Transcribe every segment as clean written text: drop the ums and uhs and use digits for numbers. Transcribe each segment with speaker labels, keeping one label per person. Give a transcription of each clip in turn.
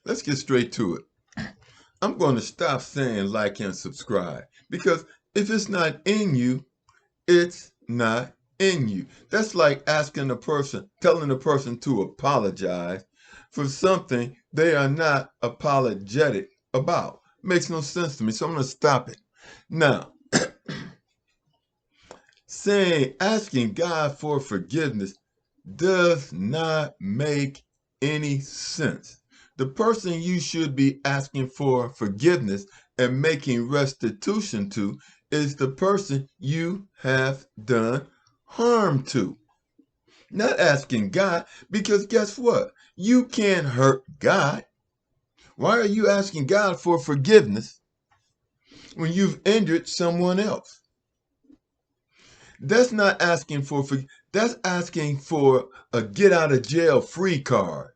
Speaker 1: let's get straight to it. I'm going to stop saying like and subscribe because if it's not in you, it's not in you. That's like asking a person, telling a person to apologize for something they are not apologetic about. Makes no sense to me, so I'm going to stop it. Now, asking God for forgiveness does not make any sense. The person you should be asking for forgiveness and making restitution to is the person you have done harm to. Not asking God, because guess what? You can't hurt God. Why are you asking God for forgiveness when you've injured someone else? That's not asking that's asking for a get out of jail free card.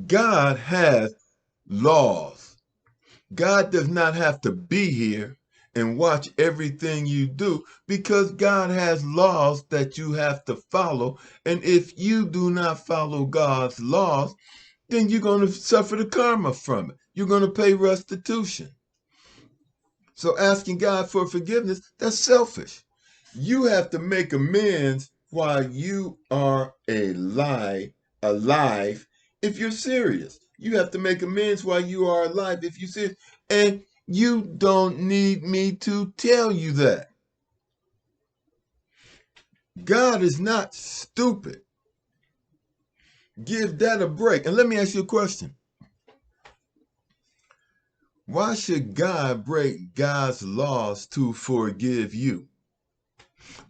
Speaker 1: God has laws. God does not have to be here and watch everything you do because God has laws that you have to follow. And if you do not follow God's laws, then you're going to suffer the karma from it. You're going to pay restitution. So asking God for forgiveness, that's selfish. You have to make amends while you are alive if you're serious. You have to make amends while you are alive if you're serious. And you don't need me to tell you that. God is not stupid. Give that a break. And let me ask you a question. Why should God break God's laws to forgive you?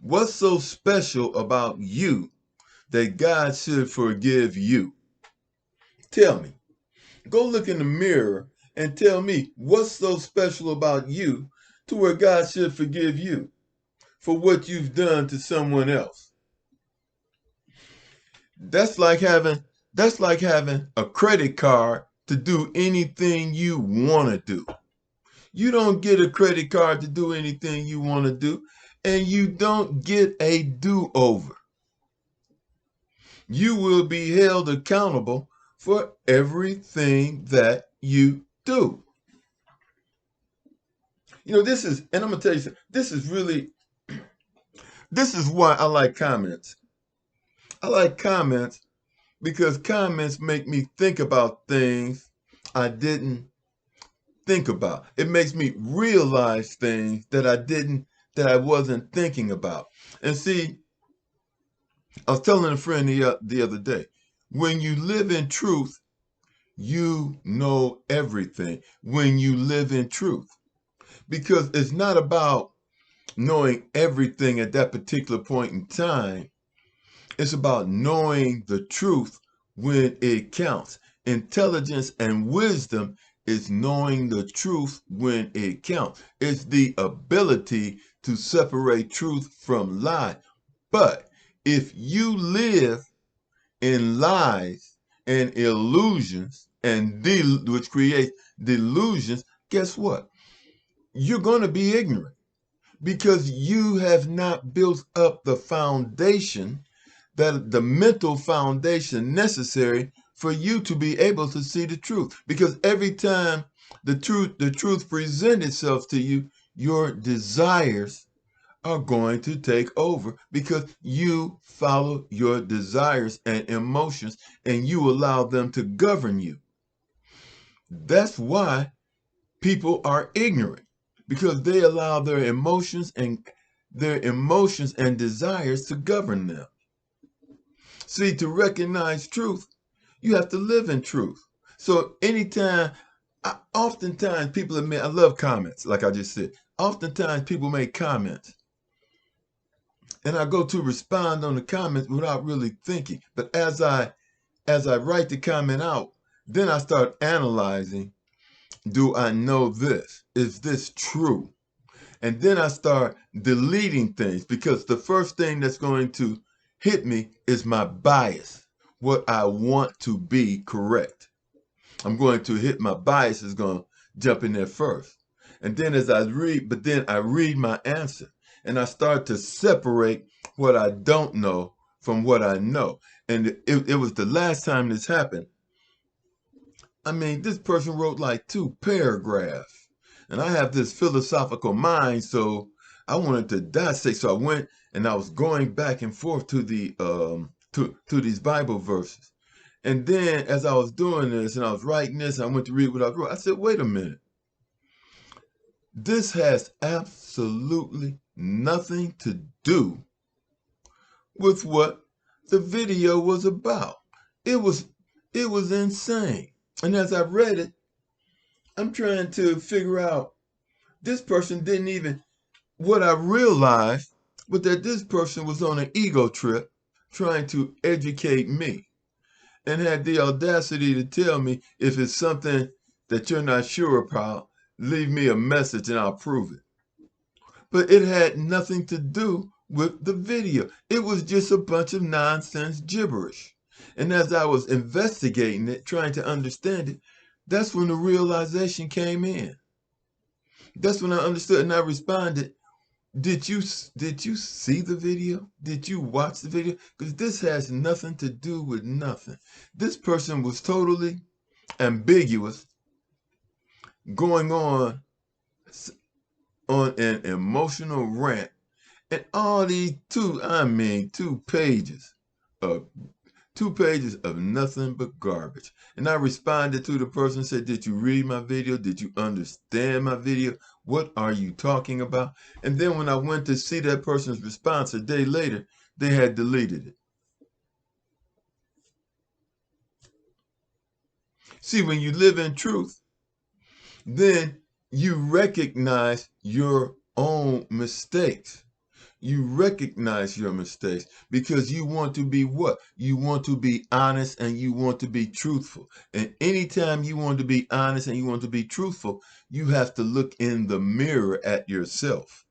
Speaker 1: What's so special about you that God should forgive you? Tell me. Go look in the mirror and tell me what's so special about you to where God should forgive you for what you've done to someone else. That's like having a credit card to do anything you want to do. You don't get a credit card to do anything you want to do, and you don't get a do-over. You will be held accountable for everything that you do. This is, and I'm going to tell you something, this is why I like comments. I like comments because comments make me think about things I didn't think about. It makes me realize things that I wasn't thinking about. And see, I was telling a friend the other day, when you live in truth, you know everything. When you live in truth, because it's not about knowing everything at that particular point in time. It's about knowing the truth when it counts. Intelligence and wisdom is knowing the truth when it counts. It's the ability to separate truth from lie. But if you live in lies and illusions which create delusions, guess what? You're going to be ignorant because you have not built up the foundation, that the mental foundation necessary for you to be able to see the truth. Because every time the truth presents itself to you, your desires are going to take over because you follow your desires and emotions and you allow them to govern you. That's why people are ignorant, because they allow their emotions and desires to govern them. See, to recognize truth, you have to live in truth. So oftentimes people admit, I love comments, like I just said. Oftentimes people make comments, and I go to respond on the comments without really thinking. But as I write the comment out, then I start analyzing. Do I know this? Is this true? And then I start deleting things, because the first thing that's going to hit me is my bias, what I want to be correct. I'm going to hit my bias is going to jump in there first. And then I read my answer, and I start to separate what I don't know from what I know. And it was the last time this happened. I mean, this person wrote like 2 paragraphs. And I have this philosophical mind, so I wanted to dissect. So I went and I was going back and forth to the to these Bible verses. And then as I was doing this and I was writing this, I went to read what I wrote. I said, wait a minute. This has absolutely nothing to do with what the video was about. It was insane. And as I read it, I'm trying to figure out this person didn't even, what I realized was that this person was on an ego trip trying to educate me and had the audacity to tell me if it's something that you're not sure about, leave me a message and I'll prove it. But it had nothing to do with the video. It was just a bunch of nonsense gibberish. And as I was investigating it, trying to understand it, that's when the realization came in. That's when I understood and I responded, did you see the video? Did you watch the video? Because this has nothing to do with nothing. This person was totally ambiguous, going on an emotional rant, and all these 2 pages of 2 pages of nothing but garbage. And I responded to the person and said, did you read my video? Did you understand my video? What are you talking about? And then when I went to see that person's response a day later, they had deleted it. See, when you live in truth, then you recognize your own mistakes. You recognize your mistakes because you want to be what? You want to be honest and you want to be truthful. And anytime you want to be honest and you want to be truthful, you have to look in the mirror at yourself.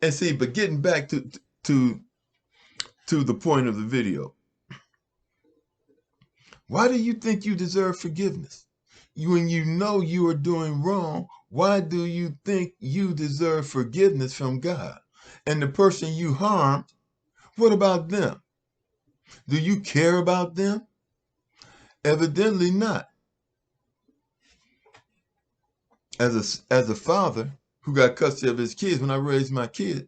Speaker 1: And see, but getting back to the point of the video, why do you think you deserve forgiveness? When you know you are doing wrong, why do you think you deserve forgiveness from God? And the person you harmed, what about them? Do you care about them? Evidently not. As a father who got custody of his kids, when I raised my kids,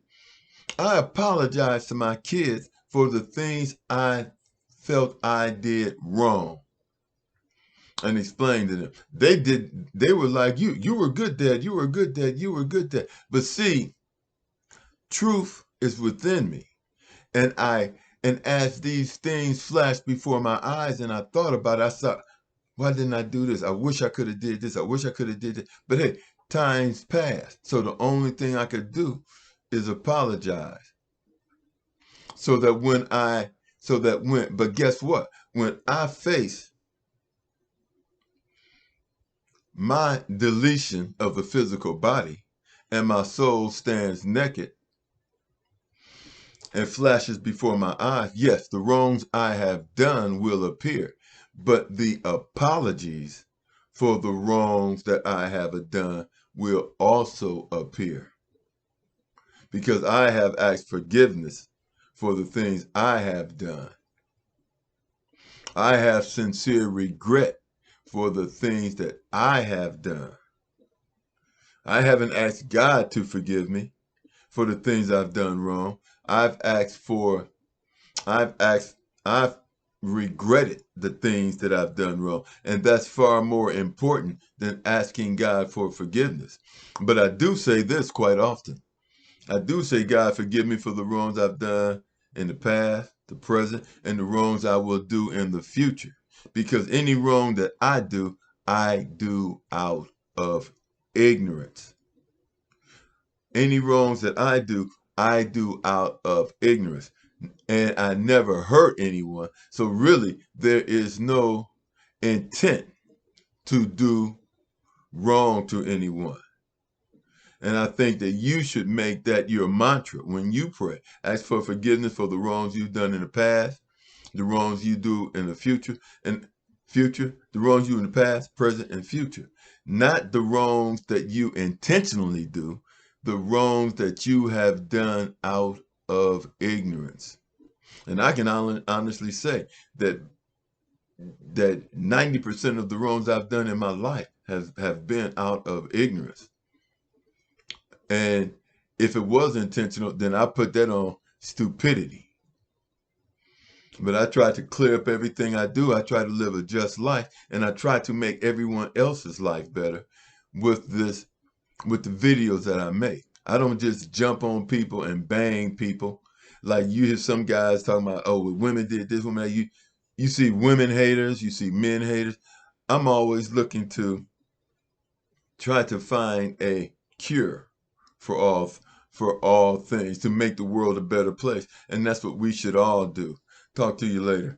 Speaker 1: I apologized to my kids for the things I felt I did wrong and explained to them. They were like, you were good, Dad, you were good, Dad, you were good, Dad. But see, truth is within me. And as these things flashed before my eyes and I thought about it, I thought, why didn't I do this? I wish I could have did this. I wish I could have did it. But hey, time's passed. So the only thing I could do is apologize. But guess what? When I face my deletion of the physical body and my soul stands naked, and flashes before my eyes, yes, the wrongs I have done will appear, but the apologies for the wrongs that I have done will also appear. Because I have asked forgiveness for the things I have done. I have sincere regret for the things that I have done. I haven't asked God to forgive me for the things I've done wrong. I've regretted the things that I've done wrong. And that's far more important than asking God for forgiveness. But I do say this quite often. I do say, God, forgive me for the wrongs I've done in the past, the present, and the wrongs I will do in the future. Because any wrong that I do out of ignorance. Any wrongs that I do out of ignorance. And I never hurt anyone. So really, there is no intent to do wrong to anyone. And I think that you should make that your mantra when you pray. Ask for forgiveness for the wrongs you've done in the past, the wrongs you do in the future, the wrongs you in the past, present, and future. Not the wrongs that you intentionally do, the wrongs that you have done out of ignorance. And I can honestly say that that 90% of the wrongs I've done in my life have been out of ignorance. And if it was intentional, then I put that on stupidity. But I try to clear up everything I do. I try to live a just life, and I try to make everyone else's life better with with the videos that I make. I don't just jump on people and bang people. Like you hear some guys talking about, oh, well, women did this, women that you see women haters, you see men haters. I'm always looking to try to find a cure for all things to make the world a better place. And that's what we should all do. Talk to you later.